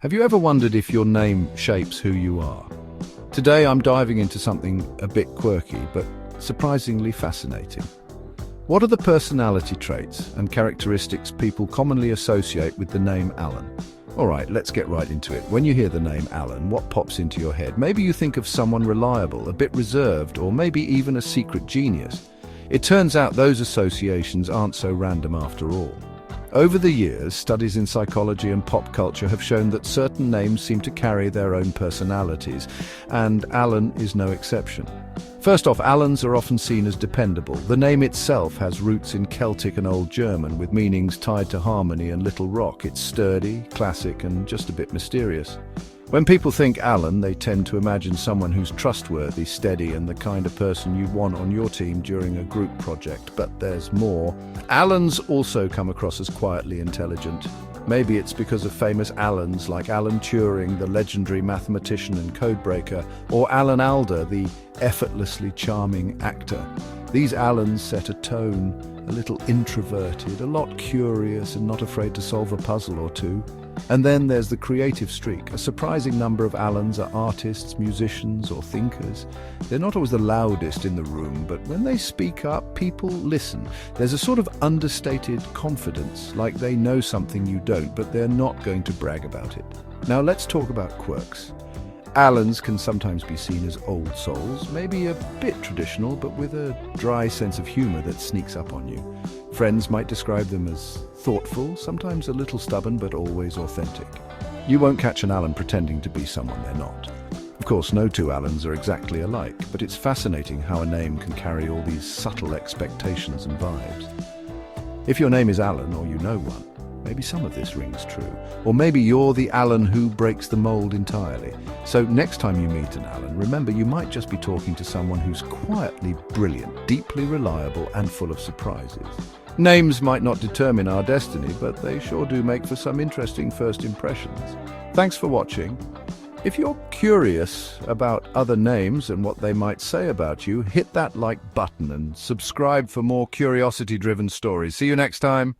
Have you ever wondered if your name shapes who you are? Today I'm diving into something a bit quirky, but surprisingly fascinating. What are the personality traits and characteristics people commonly associate with the name Alan? Alright, let's get right into it. When you hear the name Alan, what pops into your head? Maybe you think of someone reliable, a bit reserved, or maybe even a secret genius. It turns out those associations aren't so random after all. Over the years, studies in psychology and pop culture have shown that certain names seem to carry their own personalities, and Alan is no exception. First off, Alans are often seen as dependable. The name itself has roots in Celtic and Old German, with meanings tied to harmony and little rock. It's sturdy, classic, and just a bit mysterious. When people think Alan, they tend to imagine someone who's trustworthy, steady, and the kind of person you'd want on your team during a group project. But there's more. Alans also come across as quietly intelligent. Maybe it's because of famous Alans like Alan Turing, the legendary mathematician and codebreaker, or Alan Alda, the effortlessly charming actor. These Alans set a tone, a little introverted, a lot curious, and not afraid to solve a puzzle or two. And then there's the creative streak. A surprising number of Alans are artists, musicians, or thinkers. They're not always the loudest in the room, but when they speak up, people listen. There's a sort of understated confidence, like they know something you don't, but they're not going to brag about it. Now let's talk about quirks. Alans can sometimes be seen as old souls, maybe a bit traditional, but with a dry sense of humor that sneaks up on you. Friends might describe them as thoughtful, sometimes a little stubborn, but always authentic. You won't catch an Alan pretending to be someone they're not. Of course, no two Alans are exactly alike, but it's fascinating how a name can carry all these subtle expectations and vibes. If your name is Alan, or you know one, maybe some of this rings true. Or maybe you're the Alan who breaks the mold entirely. So next time you meet an Alan, remember you might just be talking to someone who's quietly brilliant, deeply reliable, and full of surprises. Names might not determine our destiny, but they sure do make for some interesting first impressions. Thanks for watching. If you're curious about other names and what they might say about you, hit that like button and subscribe for more curiosity-driven stories. See you next time.